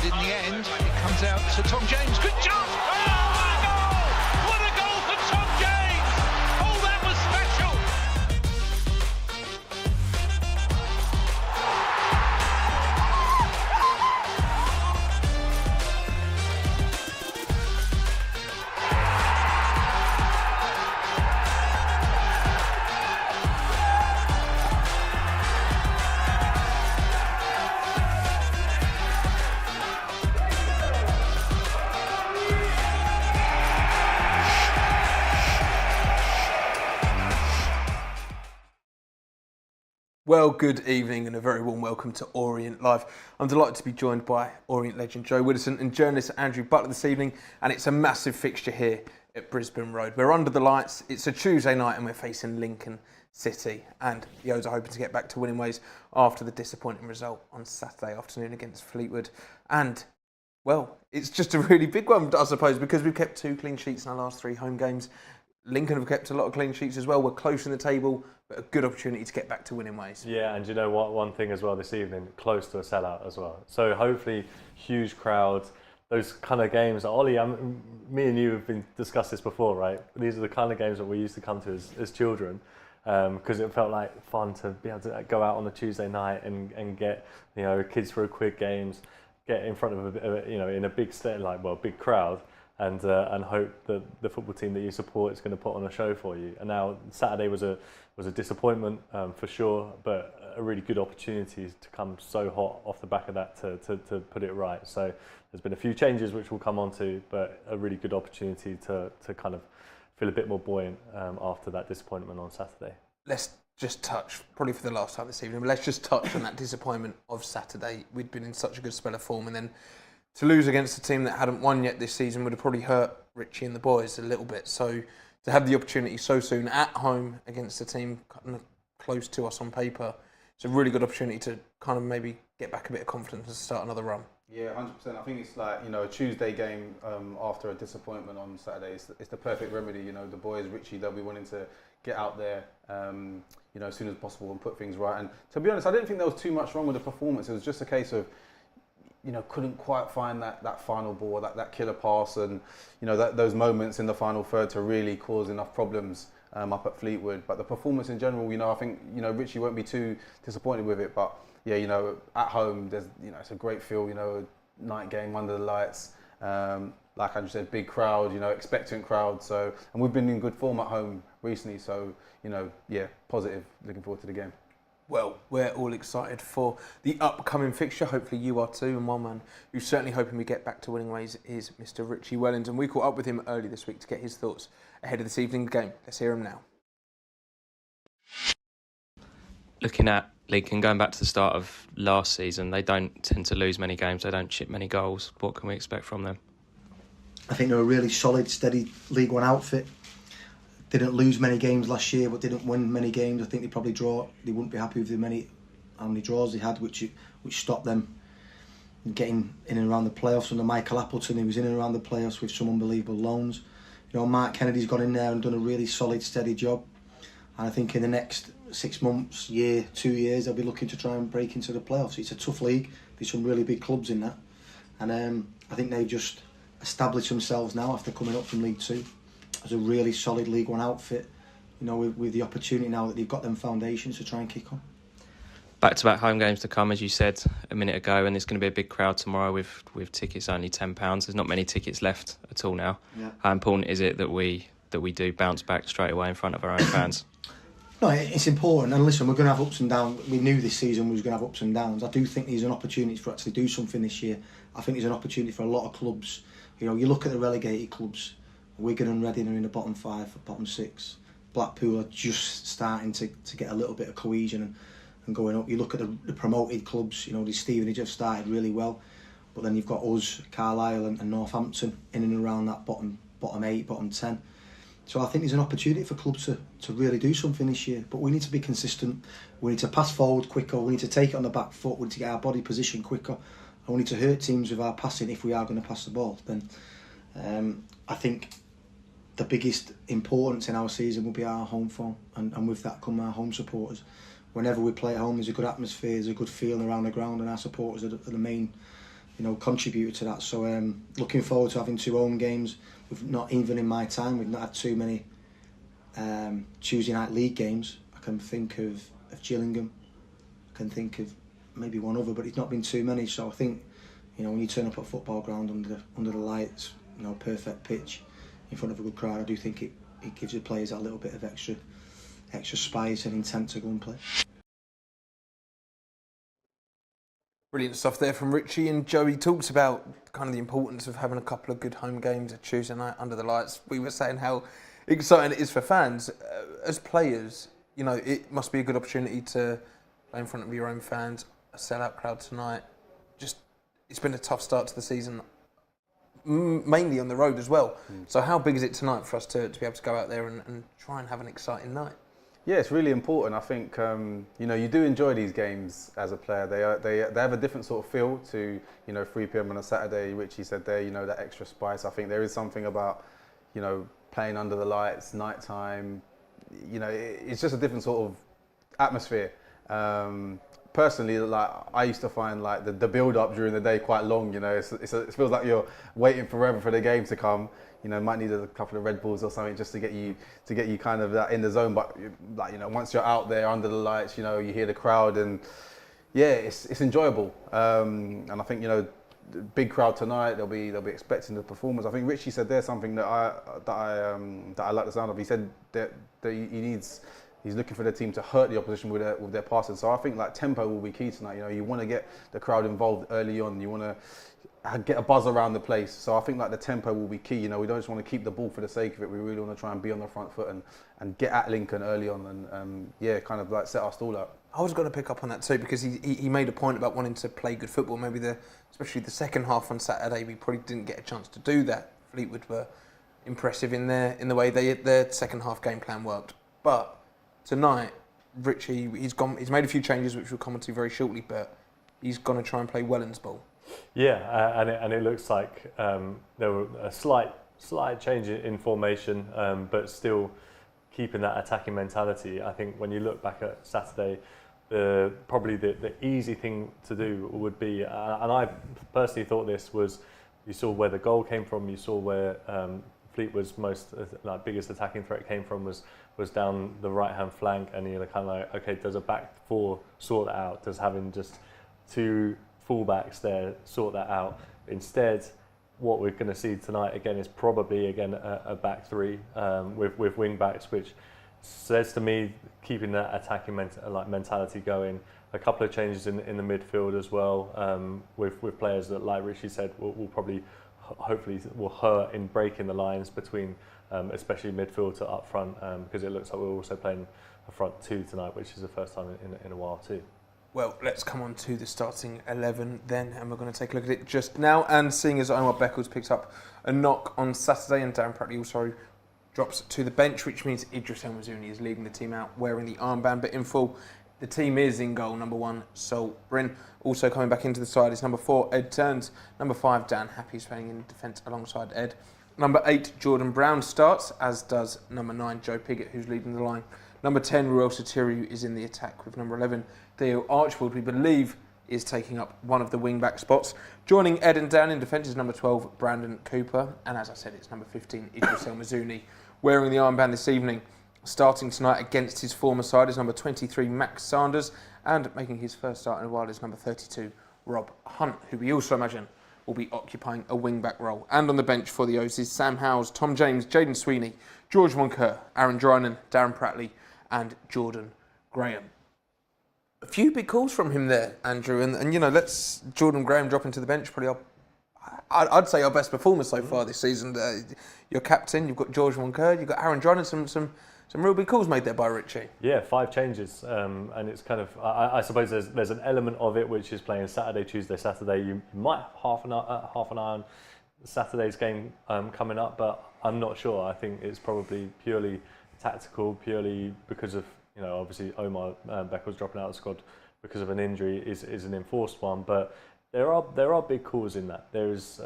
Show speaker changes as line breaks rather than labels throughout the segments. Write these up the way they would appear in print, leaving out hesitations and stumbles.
in the end, it comes out to Tom James. Good job! Oh, what a goal! What a goal for Tom James! Oh, that was special!
Well, good evening and a very warm welcome to Orient Live. I'm delighted to be joined by Orient legend Joe Widdowson and journalist Andrew Butler this evening, and it's a massive fixture here at Brisbane Road. We're under the lights, it's a Tuesday night and we're facing Lincoln City, and the O's are hoping to get back to winning ways after the disappointing result on Saturday afternoon against Fleetwood. And, well, it's just a really big one, I suppose, because we've kept 2 clean sheets in our last 3 home games. Lincoln have kept a lot of clean sheets as well. We're close in the table, but a good opportunity to get back to winning ways.
Yeah, and you know what? One thing as well this evening, close to a sellout as well. So hopefully, huge crowds. Those kind of games, Ollie, me and you have been discussed this before, right? These are the kind of games that we used to come to as children, because it felt like fun to be able to go out on a Tuesday night and get kids through quick games, get in front of in a big big crowd. And hope that the football team that you support is going to put on a show for you. And now Saturday was a disappointment for sure, but a really good opportunity to come so hot off the back of that to put it right. So there's been a few changes which we'll come on to, but a really good opportunity to kind of feel a bit more buoyant after that disappointment on Saturday.
Let's just touch, probably for the last time this evening, but let's just touch on that disappointment of Saturday. We'd been in such a good spell of form, and then to lose against a team that hadn't won yet this season would have probably hurt Richie and the boys a little bit. So to have the opportunity so soon at home against a team kind of close to us on paper, it's a really good opportunity to kind of maybe get back a bit of confidence and start another run.
Yeah, 100%. I think it's like, a Tuesday game after a disappointment on Saturday. It's the perfect remedy. The boys, Richie, they'll be wanting to get out there, as soon as possible and put things right. And to be honest, I didn't think there was too much wrong with the performance. It was just a case of, couldn't quite find that final ball, that killer pass, and those moments in the final third to really cause enough problems up at Fleetwood. But the performance in general, I think Richie won't be too disappointed with it. But yeah, at home, there's it's a great feel. Night game under the lights, like Andrew said, big crowd, expectant crowd. So, and we've been in good form at home recently. So positive. Looking forward to the game.
Well, we're all excited for the upcoming fixture. Hopefully you are too. And one man who's certainly hoping we get back to winning ways is Mr. Richie Wellington. We caught up with him early this week to get his thoughts ahead of this evening's game. Let's hear him now.
Looking at Lincoln, going back to the start of last season, they don't tend to lose many games. They don't chip many goals. What can we expect from them?
I think they're a really solid, steady League One outfit. Didn't lose many games last year, but didn't win many games. I think they probably They wouldn't be happy with how many draws they had, which stopped them getting in and around the playoffs. Under Michael Appleton, he was in and around the playoffs with some unbelievable loans. Mark Kennedy's gone in there and done a really solid, steady job. And I think in the next 6 months, year, 2 years, they'll be looking to try and break into the playoffs. It's a tough league. There's some really big clubs in that, and I think they've just established themselves now after coming up from League Two as a really solid League One outfit, with the opportunity now that they've got them foundations to try and kick on.
Back-to-back home games to come, as you said a minute ago, and there's going to be a big crowd tomorrow with tickets only £10. There's not many tickets left at all now. Yeah. How important is it that we do bounce back straight away in front of our own fans?
No, it's important, and listen, we're going to have ups and downs. We knew this season we was going to have ups and downs. I do think there's an opportunity for actually do something this year. I think there's an opportunity for a lot of clubs. You look at the relegated clubs. Wigan and Reading are in the bottom 5, bottom 6. Blackpool are just starting to get a little bit of cohesion and going up. You look at the promoted clubs, the Stevenage have started really well, but then you've got us, Carlisle and Northampton in and around that bottom 8, bottom 10. So I think there's an opportunity for clubs to really do something this year, but we need to be consistent. We need to pass forward quicker. We need to take it on the back foot. We need to get our body position quicker. And we need to hurt teams with our passing if we are going to pass the ball. Then I think the biggest importance in our season will be our home form, and with that come our home supporters. Whenever we play at home, there's a good atmosphere, there's a good feeling around the ground, and our supporters are the main contributed to that. So looking forward to having 2 home games. We've not, even in my time, we've not had too many Tuesday night league games. I can think of Gillingham. I can think of maybe one other, but it's not been too many. So I think, when you turn up at a football ground under the lights, perfect pitch in front of a good crowd, I do think it gives the players a little bit of extra spice and intent to go and play.
Brilliant stuff there from Richie. And Joey talks about kind of the importance of having a couple of good home games a Tuesday night under the lights. We were saying how exciting it is for fans. As players, it must be a good opportunity to play in front of your own fans, a sellout crowd tonight. It's been a tough start to the season, mainly on the road as well. So how big is it tonight for us to be able to go out there and try and have an exciting night?
Yeah, it's really important. I think you do enjoy these games as a player. They have a different sort of feel to 3 p.m. on a Saturday. Richie said there, that extra spice. I think there is something about playing under the lights, nighttime. It's just a different sort of atmosphere. Personally, like I used to find like the build up during the day quite long. It feels like you're waiting forever for the game to come. Might need a couple of Red Bulls or something just to get you kind of in the zone. But once you're out there under the lights, you hear the crowd, and yeah, it's enjoyable. And I think big crowd tonight. They'll be expecting the performance. I think Richie said there's something that I like the sound of. He said that he's looking for the team to hurt the opposition with their passing. So I think like tempo will be key tonight. You want to get the crowd involved early on. You want to get a buzz around the place. So I think like the tempo will be key. We don't just want to keep the ball for the sake of it. We really want to try and be on the front foot and get at Lincoln early on and kind of like set our stall up.
I was going to pick up on that too, because he made a point about wanting to play good football. Maybe especially the second half on Saturday, we probably didn't get a chance to do that. Fleetwood were impressive in the way their second half game plan worked. But tonight, Richie, he's made a few changes which we'll come on to very shortly, but he's going to try and play Wellens ball.
Yeah, and it looks like there were a slight change in formation, but still keeping that attacking mentality. I think when you look back at Saturday, probably the easy thing to do would be, and I personally thought this was, you saw where the goal came from, you saw where Fleetwood's most biggest attacking threat came from was down the right hand flank, and you're kind of like, okay, does a back 4 sort that out? Does having just 2 fullbacks there sort that out? Instead, what we're going to see tonight again is probably a back 3 with wing backs, which says to me keeping that attacking mentality going. A couple of changes in the midfield as well, with players that, like Richie said, will probably hopefully will hurt in breaking the lines between especially midfield to up front, because it looks like we're also playing a front 2 tonight, which is the first time in a while too.
Well, let's come on to the starting 11 then, and we're going to take a look at it just now. And seeing as Omar Beckles picks up a knock on Saturday and Darren Pratley also drops to the bench, which means Idris El Mazouni is leading the team out wearing the armband. But in full, the team is in goal. Number 1, Sol Bryn. Also coming back into the side is number 4, Ed Turns. Number 5, Dan Happy is playing in defence alongside Ed. Number 8, Jordan Brown starts, as does number 9, Joe Piggott, who's leading the line. Number 10, Ruel Sotiriou is in the attack with number 11, Theo Archibald, we believe is taking up one of the wing-back spots. Joining Ed and Dan in defence is number 12, Brandon Cooper. And as I said, it's number 15, Idris El Mazouni, wearing the armband this evening. Starting tonight against his former side is number 23, Max Sanders. And making his first start in a while is number 32, Rob Hunt, who we also imagine will be occupying a wing-back role. And on the bench for the O's is Sam Howes, Tom James, Jaden Sweeney, George Moncur, Aaron Drynan, Darren Pratley and Jordan Graham. A few big calls from him there, Andrew, and let's Jordan Graham drop into the bench. Probably I'd say our best performer so far this season. Your captain, you've got George Moncur, you've got Aaron Drynan, some real big calls made there by Richie.
Yeah, 5 changes, and it's kind of I suppose there's an element of it which is playing Saturday, Tuesday, Saturday. You might have half an eye on Saturday's game coming up, but I'm not sure. I think it's probably purely tactical, purely because of obviously Omar Beckles dropping out of the squad because of an injury is an enforced one, but there are big calls in that. There's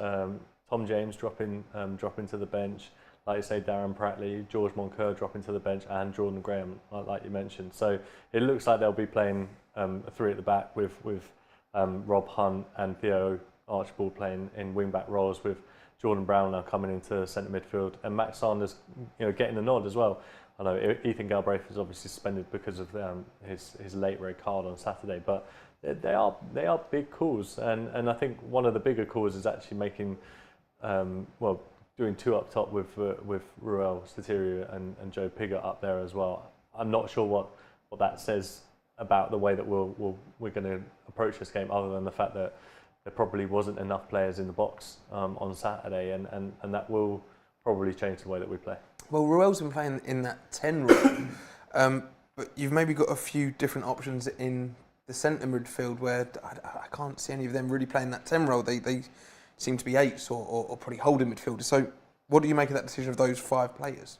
Tom James dropping to the bench, like you say, Darren Pratley, George Moncur dropping to the bench, and Jordan Graham, like you mentioned. So it looks like they'll be playing 3 at the back with Rob Hunt and Theo Archibald playing in wing-back roles with Jordan Brown now coming into centre midfield and Max Sanders, getting the nod as well. I know Ethan Galbraith is obviously suspended because of his late red card on Saturday, but they are big calls, and I think one of the bigger calls is actually making doing two up top with Ruel Sotirio and Joe Pigott up there as well. I'm not sure what that says about the way that we're going to approach this game, other than the fact that there probably wasn't enough players in the box on Saturday, and that will probably change the way that we play.
Well, Ruel's been playing in that 10 role, but you've maybe got a few different options in the centre midfield where I can't see any of them really playing that 10 role. They seem to be 8s or probably holding midfielders. So what do you make of that decision of those 5 players?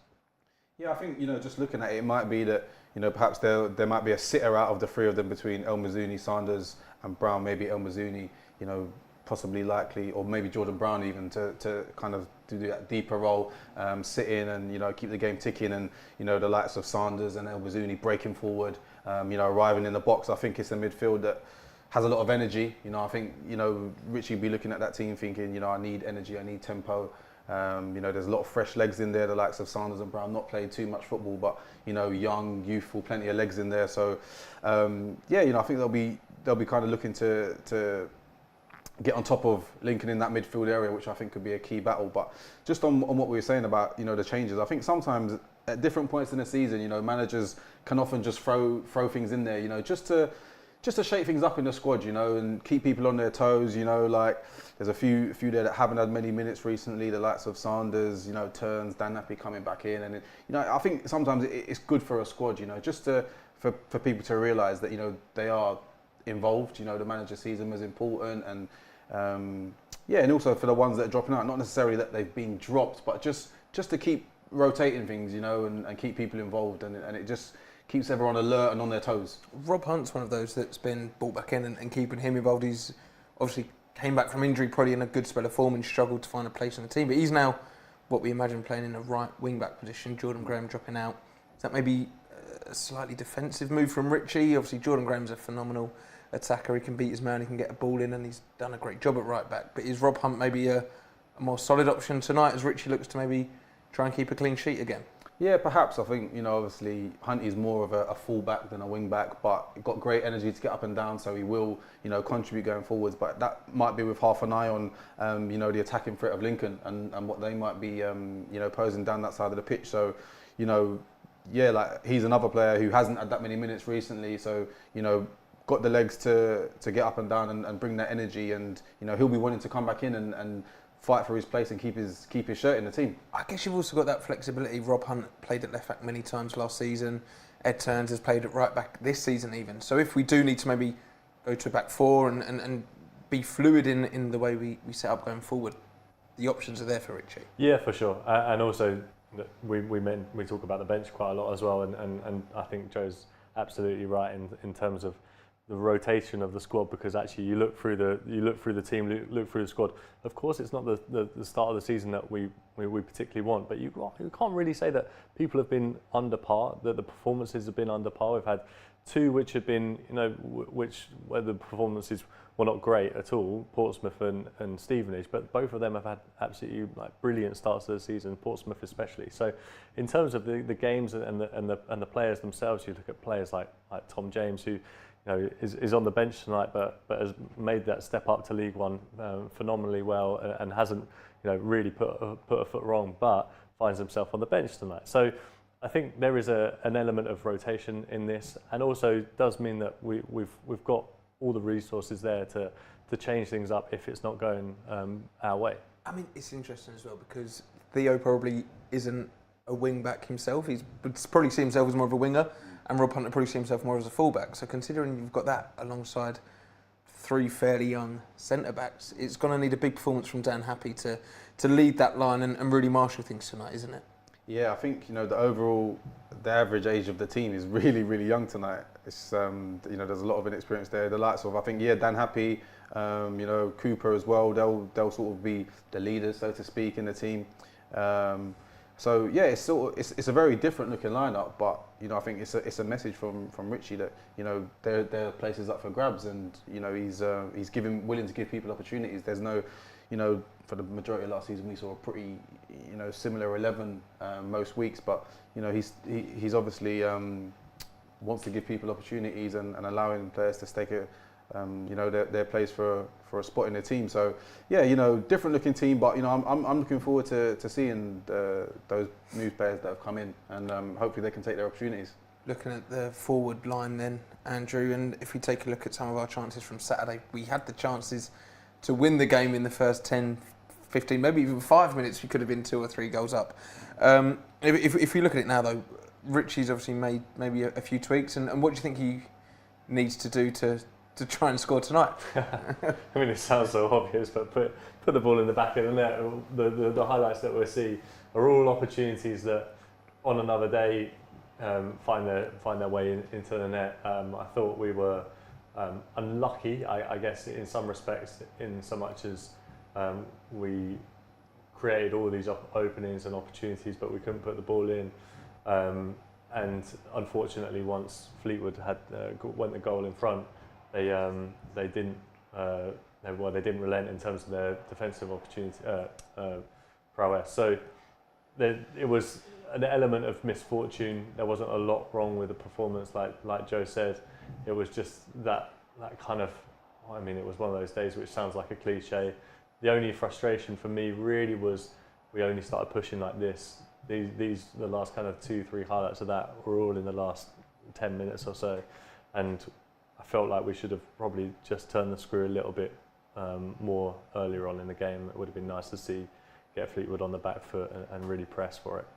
Yeah, I think, just looking at it, it might be that, perhaps there might be a sitter out of the 3 of them between El Mazouni, Sanders and Brown. Maybe El Mazouni, possibly likely, or maybe Jordan Brown even to kind of do that deeper role, sit in and, keep the game ticking, and, the likes of Sanders and El Mazouni breaking forward, arriving in the box. I think it's a midfield that has a lot of energy. I think, Richie be looking at that team thinking, I need energy, I need tempo. There's a lot of fresh legs in there, the likes of Sanders and Brown, not played too much football, but, young, youthful, plenty of legs in there. So, I think they'll be kind of looking to get on top of Lincoln in that midfield area, which I think could be a key battle. But just on what we were saying about, the changes, I think sometimes at different points in the season, managers can often just throw things in there, just to shake things up in the squad, and keep people on their toes, like there's a few there that haven't had many minutes recently, the likes of Sanders, Turns, Dan Nappy coming back in, and I think sometimes it's good for a squad, just for people to realise that, they are involved, the manager sees them as important, and and also for the ones that are dropping out, not necessarily that they've been dropped, but just to keep rotating things, and keep people involved, and it just keeps everyone alert and on their toes.
Rob Hunt's one of those that's been brought back in and keeping him involved. He's obviously came back from injury, probably in a good spell of form, and struggled to find a place in the team. But he's now what we imagine playing in a right wing-back position. Jordan Graham dropping out. Is that maybe a slightly defensive move from Richie? Obviously, Jordan Graham's a phenomenal attacker. He can beat his man, he can get a ball in, and he's done a great job at right-back. But is Rob Hunt maybe a more solid option tonight as Richie looks to maybe try and keep a clean sheet again?
Yeah, perhaps. I think, obviously Hunt is more of a full-back than a wing-back, but got great energy to get up and down, so he will, contribute going forwards. But that might be with half an eye on, the attacking threat of Lincoln and what they might be, posing down that side of the pitch. So, like he's another player who hasn't had that many minutes recently, so, got the legs to get up and down and bring that energy, and, he'll be wanting to come back in and fight for his place and keep his shirt in the team. I
guess you've also got that flexibility. Rob Hunt played at left back many times last season. Ed Turns has played at right back this season even. So if we do need to maybe go to a back 4 and be fluid in the way we set up going forward, the options are there for Richie.
Yeah, for sure. And also we talk about the bench quite a lot as well, and I think Joe's absolutely right in terms of the rotation of the squad, because actually you look through the team, look through the squad. Of course, it's not the start of the season that we particularly want, but you can't really say that people have been under par, that the performances have been under par. We've had 2 which have been, where the performances were not great at all, Portsmouth and Stevenage, but both of them have had absolutely brilliant starts to the season, Portsmouth especially. So in terms of the games and the players themselves, you look at players like Tom James, who is on the bench tonight, but has made that step up to League One phenomenally well, and hasn't really put a foot wrong, but finds himself on the bench tonight. So I think there is an element of rotation in this, and also does mean that we've got all the resources there to change things up if it's not going our way.
I mean, it's interesting as well because Theo probably isn't a wing back himself. He's probably see himself as more of a winger. And Rob Hunt probably see himself more as a fullback. So considering you've got that alongside 3 fairly young centre-backs, it's going to need a big performance from Dan Happy to lead that line and really marshal things tonight, isn't it?
Yeah, I think, the average age of the team is really, really young tonight. It's, there's a lot of inexperience there. The likes of, I think, Dan Happy, Cooper as well, they'll sort of be the leaders, so to speak, in the team. So yeah, it's a very different looking lineup, but you know I think it's a message from Richie that you know there are places up for grabs, and you know he's willing to give people opportunities. There's no, you know, for the majority of last season we saw a pretty similar 11 most weeks, but you know he's obviously wants to give people opportunities and allowing players to stake their place for a spot in the team. So yeah, you know, different looking team, but you know, I'm looking forward to seeing those new players that have come in, and hopefully they can take their opportunities.
Looking at the forward line then, Andrew, and if we take a look at some of our chances from Saturday, we had the chances to win the game in the first 10, 15, maybe even 5 minutes. We could have been 2 or 3 goals up. If we look at it now though, Richie's obviously made maybe a few tweaks, and what do you think he needs to do to try and score tonight?
I mean, it sounds so obvious, but put the ball in the back of the net. The highlights that we'll see are all opportunities that on another day find their way into the net. I thought we were unlucky, I guess, in some respects, in so much as we created all these openings and opportunities, but we couldn't put the ball in. And unfortunately, once Fleetwood went the goal in front, they didn't relent in terms of their defensive opportunity prowess. So it was an element of misfortune. There wasn't a lot wrong with the performance, like Joe said. It was just that kind of, I mean, it was one of those days which sounds like a cliche. The only frustration for me really was we only started pushing like this. The last kind of 2-3 highlights of that were all in the last 10 minutes or so, and I felt like we should have probably just turned the screw a little bit more earlier on in the game. It would have been nice to get Fleetwood on the back foot and really press for it.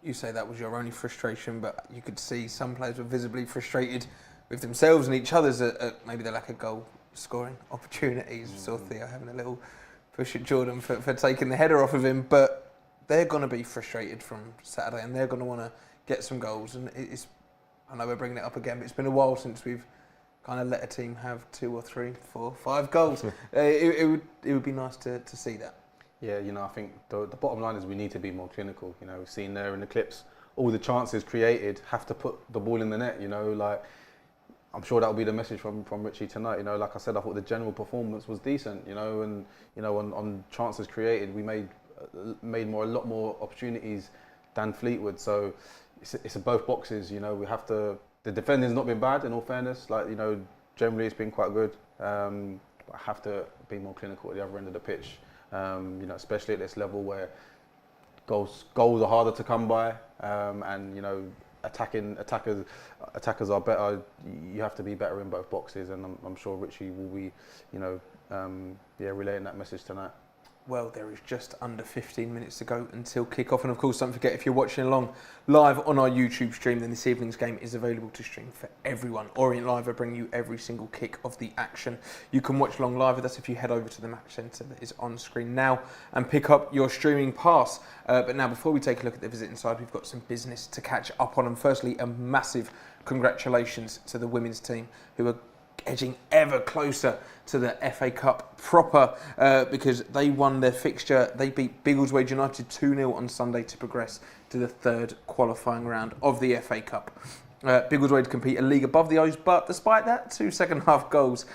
You say that was your only frustration, but you could see some players were visibly frustrated with themselves and each other's at maybe the lack of goal scoring opportunities. Saw Theo having a little push at Jordan for taking the header off of him, but they're going to be frustrated from Saturday, and they're going to want to get some goals. And I know we're bringing it up again, but it's been a while since we've kind of let a team have 2 or 3, 4, 5 goals. It would be nice to see that.
Yeah, you know, I think the bottom line is we need to be more clinical. You know, we've seen there in the clips, all the chances created have to put the ball in the net. You know, like I'm sure that'll be the message from Richie tonight. You know, like I said, I thought the general performance was decent. You know, and you know on chances created, we made a lot more opportunities than Fleetwood. So it's a both boxes. You know, we have to. The defending's not been bad, in all fairness. Like, you know, generally it's been quite good. But I have to be more clinical at the other end of the pitch. You know, especially at this level where goals are harder to come by, and you know, attackers are better. You have to be better in both boxes, and I'm sure Richie will be, you know, relaying that message tonight.
Well, there is just under 15 minutes to go until kick-off. And of course, don't forget, if you're watching along live on our YouTube stream, then this evening's game is available to stream for everyone. Orient Live are bringing you every single kick of the action. You can watch along live with us if you head over to the match centre that is on screen now and pick up your streaming pass. But now, before we take a look at the visit inside, we've got some business to catch up on. And firstly, a massive congratulations to the women's team, who are edging ever closer to the FA Cup proper, because they won their fixture. They beat Biggleswade United 2-0 on Sunday to progress to the 3rd qualifying round of the FA Cup. Biggleswade compete a league above the O's, but despite that, 2 second-half goals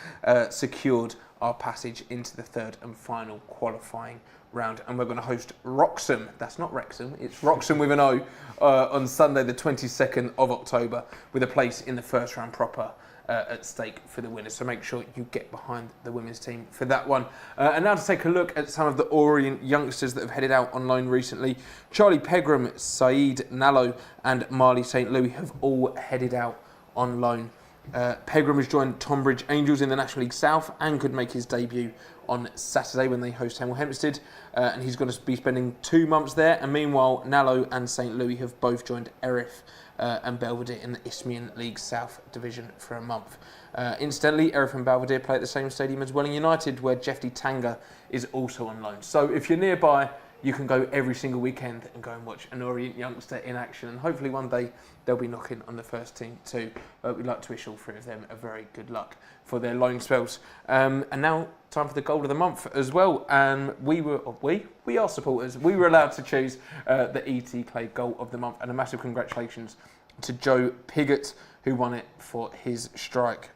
secured our passage into the 3rd and final qualifying round. And we're going to host Wroxham. That's not Wrexham, it's Wroxham with an O, on Sunday the 22nd of October, with a place in the first round proper at stake for the winners. So make sure you get behind the women's team for that one. And now to take a look at some of the Orient youngsters that have headed out on loan recently. Charlie Pegram, Saeed Nallo and Marley St. Louis have all headed out on loan. Pegram has joined Tonbridge Angels in the National League South and could make his debut on Saturday when they host Hemel Hempstead, and he's going to be spending 2 months there. And meanwhile, Nallo and St. Louis have both joined Erith and Belvedere in the Isthmian League South Division for a month. Incidentally, Erith and Belvedere play at the same stadium as Welling United, where Jeffrey Tanga is also on loan. So if you're nearby, you can go every single weekend and go and watch an Orient youngster in action, and hopefully one day they'll be knocking on the first team too. We'd like to wish all three of them a very good luck for their loan spells. And now time for the goal of the month as well. And we are supporters. We were allowed to choose the ET Clay goal of the month, and a massive congratulations to Joe Pigott, who won it for his strike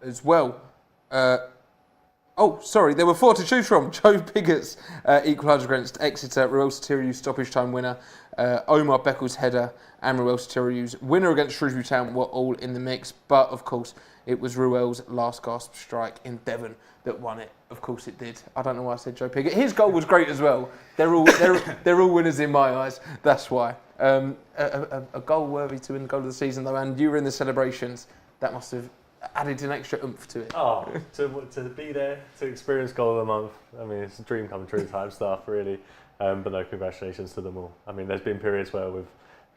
as well. There were 4 to choose from. Joe Pigott's equaliser against Exeter, Ruel Sotiriou's stoppage time winner, Omar Beckles' header, and Ruel Sotiriou's winner against Shrewsbury Town were all in the mix. But of course, it was Ruel's last gasp strike in Devon that won it. Of course, it did. I don't know why I said Joe Pigott. His goal was great as well. They're all winners in my eyes. That's why. A goal worthy to win the goal of the season though, and you were in the celebrations. That must have added an extra oomph to it.
Oh, to be there, to experience goal of the month. I mean, it's a dream come true type stuff, really. But no, congratulations to them all. I mean, there's been periods where we've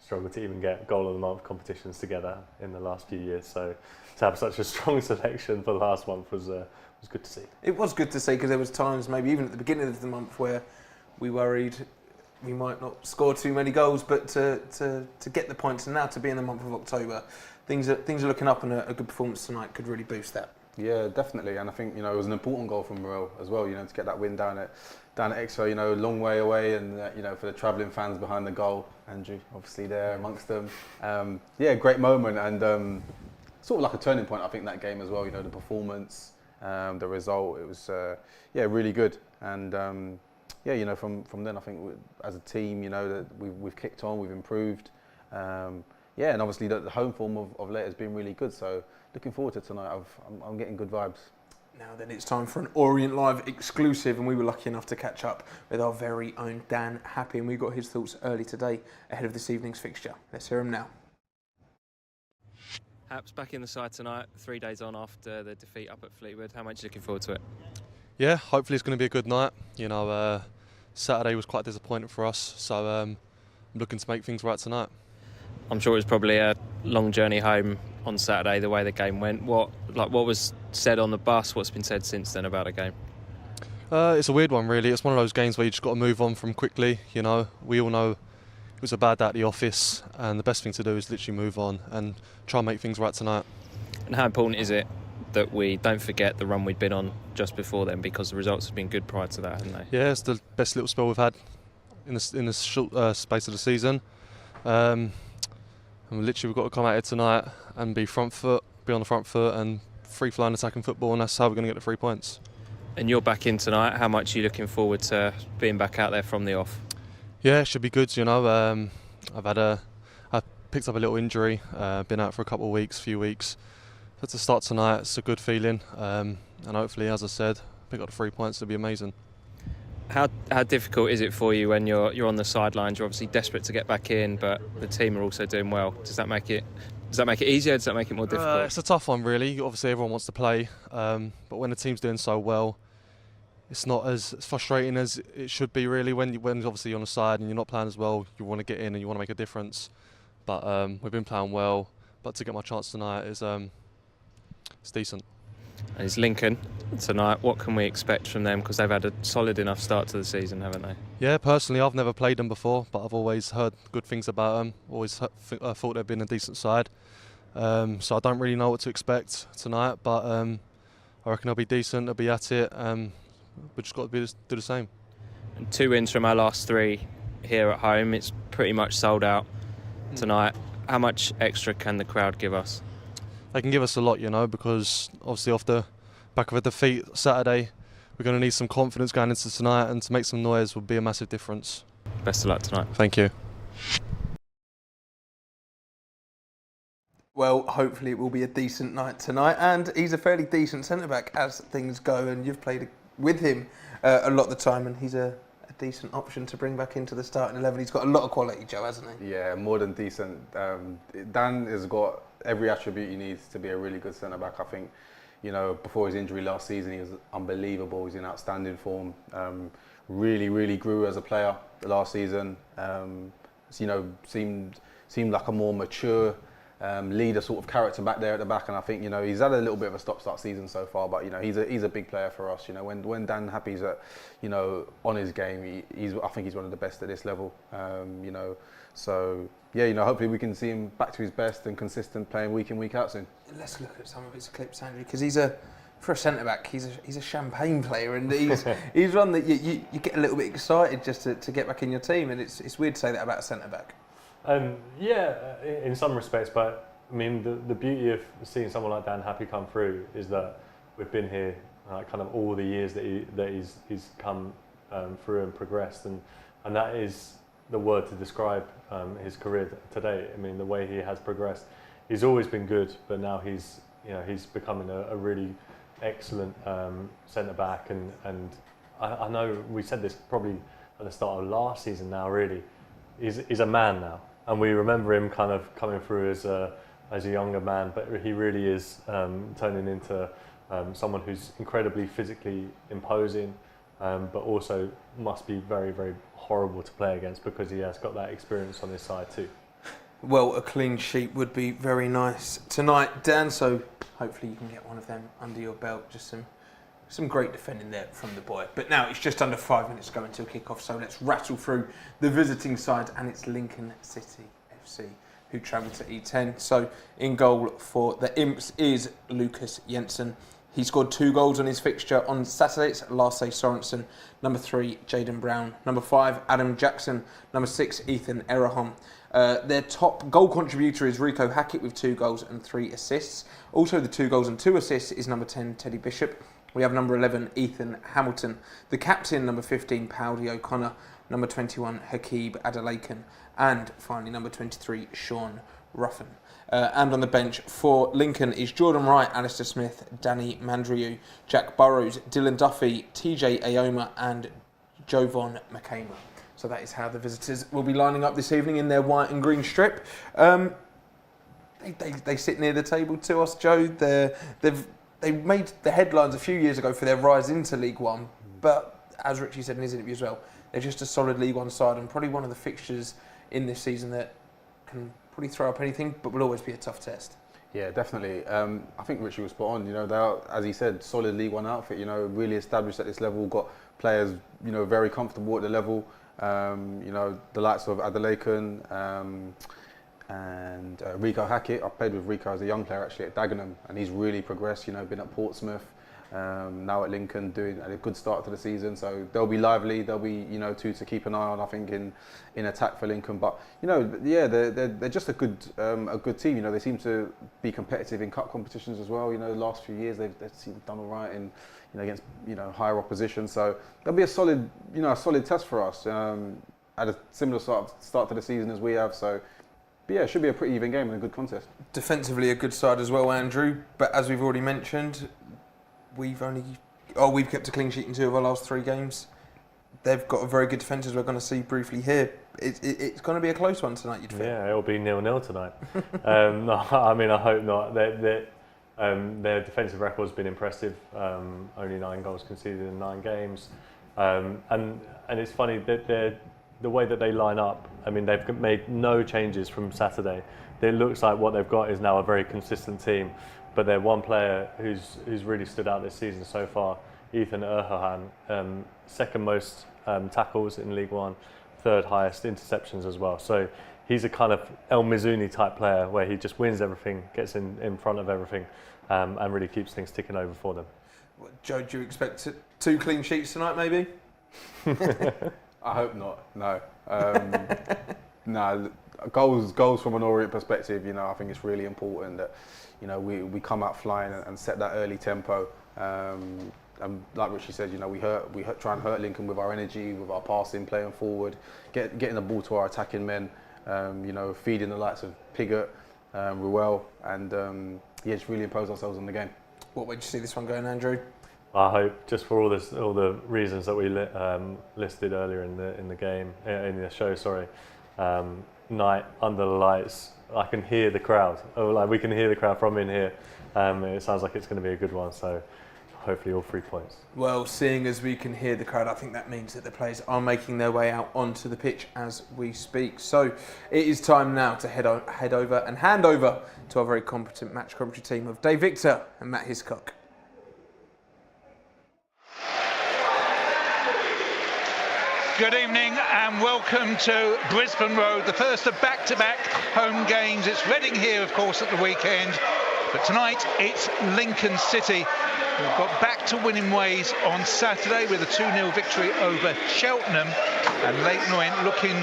struggled to even get goal of the month competitions together in the last few years. So to have such a strong selection for the last month was good to see.
It was good to see, because there was times, maybe even at the beginning of the month, where we worried we might not score too many goals, but to get the points, and now to be in the month of October, things are looking up, and a good performance tonight could really boost that.
Yeah, definitely, and I think it was an important goal from Morel as well. To get that win down at Exeter, long way away, and for the travelling fans behind the goal, Andrew obviously there amongst them. Great moment, and sort of like a turning point. I think that game as well. The performance, the result, it was really good, and from then I think as a team, that we've kicked on, we've improved. And obviously the home form of late has been really good. So looking forward to tonight. I'm getting good vibes.
Now then, it's time for an Orient Live exclusive, and we were lucky enough to catch up with our very own Dan Happy, and we got his thoughts early today ahead of this evening's fixture. Let's hear him now.
Haps back in the side tonight, 3 days on after the defeat up at Fleetwood. How much are you looking forward to it?
Yeah, hopefully it's going to be a good night. Saturday was quite disappointing for us, so I'm looking to make things right tonight.
I'm sure it was probably a long journey home on Saturday, the way the game went. What was said on the bus? What's been said since then about the game?
It's a weird one, really. It's one of those games where you just got to move on from quickly. We all know it was a bad day at the office, and the best thing to do is literally move on and try and make things right tonight.
And how important is it that we don't forget the run we'd been on just before then, because the results have been good prior to that, haven't they?
Yeah, it's the best little spell we've had in this short space of the season. And literally, we've got to come out here tonight and be on the front foot and free-flowing attacking football, and that's how we're going to get the 3 points.
And you're back in tonight. How much are you looking forward to being back out there from the off?
Yeah, it should be good. I picked up a little injury, been out for a few weeks. But to start tonight, it's a good feeling, and hopefully, as I said, pick up the 3 points. It'll be amazing.
How difficult is it for you when you're on the sidelines? You're obviously desperate to get back in, but the team are also doing well. Does that make it easier? Does that make it more difficult?
It's a tough one, really. Obviously, everyone wants to play, but when the team's doing so well, it's not as frustrating as it should be, really. When obviously you're on the side and you're not playing as well, you want to get in and you want to make a difference. But we've been playing well. But to get my chance tonight is it's decent.
And it's Lincoln tonight. What can we expect from them? Because they've had a solid enough start to the season, haven't they?
Yeah, personally, I've never played them before, but I've always heard good things about them. Always thought they've been a decent side. So I don't really know what to expect tonight, but I reckon they'll be decent. They'll be at it. We've just got to do the same.
And 2 wins from our last 3 here at home. It's pretty much sold out tonight. How much extra can the crowd give us?
They can give us a lot, because obviously off the back of a defeat Saturday, we're going to need some confidence going into tonight, and to make some noise would be a massive difference.
Best of luck tonight.
Thank you.
Well, hopefully it will be a decent night tonight, and he's a fairly decent centre-back as things go, and you've played with him a lot of the time, and he's a decent option to bring back into the starting 11. He's got a lot of quality, Joe, hasn't he?
Yeah, more than decent. Dan has got every attribute he needs to be a really good centre-back. I think, before his injury last season, he was unbelievable. He's in outstanding form. Really grew as a player last season. Seemed like a more mature leader sort of character back there at the back, and I think he's had a little bit of a stop-start season so far, but he's a big player for us. When Dan Happy's at on his game, I think he's one of the best at this level. So yeah, hopefully we can see him back to his best and consistent, playing week in, week out soon.
Let's look at some of his clips, Andrew, because for a centre back, he's a champagne player, and he's one that you get a little bit excited just to get back in your team, and it's weird to say that about a centre back.
Yeah, in some respects, but I mean the beauty of seeing someone like Dan Happy come through is that we've been here kind of all the years that he's come through and progressed, and that is the word to describe his career today. I mean, the way he has progressed, he's always been good, but now he's becoming a really excellent centre back, and I know we said this probably at the start of last season. Now really, he's a man now. And we remember him kind of coming through as a younger man, but he really is turning into someone who's incredibly physically imposing, but also must be very, very horrible to play against because he has got that experience on his side too.
Well, a clean sheet would be very nice tonight, Dan, so hopefully you can get one of them under your belt. Just some great defending there from the boy. But now it's just under 5 minutes to go until kick-off, so let's rattle through the visiting side, and it's Lincoln City FC who travel to E10. So in goal for the Imps is Lucas Jensen. He scored 2 goals on his fixture on Saturday. It's Lasse Sorensen. Number 3, Jaden Brown. Number 5, Adam Jackson. Number 6, Ethan Erahon. Their top goal contributor is Rico Hackett with 2 goals and 3 assists. Also the 2 goals and 2 assists is number 10, Teddy Bishop. We have number 11, Ethan Hamilton. The captain, number 15, Powdy O'Connor. Number 21, Hakeeb Adelakan. And finally, number 23, Sean Ruffin. And on the bench for Lincoln is Jordan Wright, Alistair Smith, Danny Mandrieu, Jack Burrows, Dylan Duffy, TJ Aoma and Jovan McCamer. So that is how the visitors will be lining up this evening in their white and green strip. They sit near the table to us, Joe. They made the headlines a few years ago for their rise into League One, but as Richie said in his interview as well, they're just a solid League One side and probably one of the fixtures in this season that can probably throw up anything, but will always be a tough test.
Yeah, definitely. I think Richie was spot on. They are, as he said, solid League One outfit. Really established at this level. Got players, very comfortable at the level. The likes of Adelakan and Rico Hackett. I played with Rico as a young player actually at Dagenham, and he's really progressed. Been at Portsmouth, now at Lincoln, doing a good start to the season. So they'll be lively. They'll be two to keep an eye on. I think in attack for Lincoln. But they're just a good team. They seem to be competitive in cup competitions as well. The last few years they've seemed done all right in against higher opposition. So they'll be a solid test for us. At a similar start to the season as we have. So. But yeah, it should be a pretty even game and a good contest. Defensively,
a good side as well, Andrew. But as we've already mentioned, we've kept a clean sheet in 2 of our last 3 games. They've got a very good defence, as we're going to see briefly here. It's going to be a close one tonight, you'd feel.
Yeah, it'll be 0-0 tonight. No, I mean, I hope not. Their defensive record's been impressive. Only 9 goals conceded in 9 games, and it's funny that the way that they line up. I mean, they've made no changes from Saturday. It looks like what they've got is now a very consistent team. But they're one player who's really stood out this season so far, Ethan Erhahan, 2nd most tackles in League One, 3rd highest interceptions as well. So he's a kind of El Mizuni type player where he just wins everything, gets in front of everything, and really keeps things ticking over for them.
Joe, do you expect 2 clean sheets tonight, maybe?
I hope not. No. No. Goals from an Orient perspective. I think it's really important that we come out flying and set that early tempo. And like Richie said, we try and hurt Lincoln with our energy, with our passing, playing forward, getting the ball to our attacking men. Feeding the likes of Pigott, Ruel, and just really impose ourselves on the game.
What way do you see this one going, Andrew?
I hope, just for all the reasons that we listed earlier in the show. Sorry, night under the lights. I can hear the crowd. We can hear the crowd from in here. It sounds like it's going to be a good one. So hopefully all 3 points.
Well, seeing as we can hear the crowd, I think that means that the players are making their way out onto the pitch as we speak. So it is time now to head over and hand over to our very competent match commentary team of Dave Victor and Matt Hiscock.
Good evening and welcome to Brisbane Road, the first of back-to-back home games. It's Reading here, of course, at the weekend, but tonight it's Lincoln City. We've got back to winning ways on Saturday with a 2-0 victory over Cheltenham, and Leighton Orient looking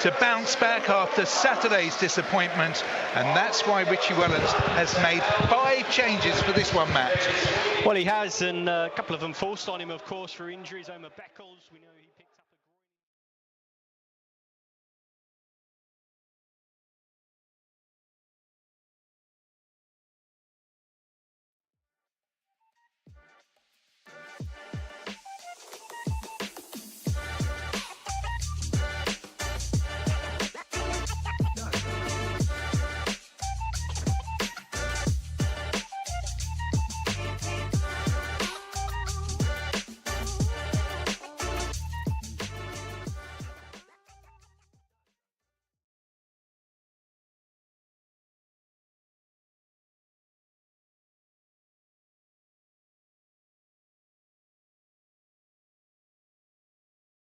to bounce back after Saturday's disappointment, and that's why Richie Wellens has made 5 changes for this one match.
Well, he has, and a couple of them forced on him, of course, for injuries. Omar Beckles, we know.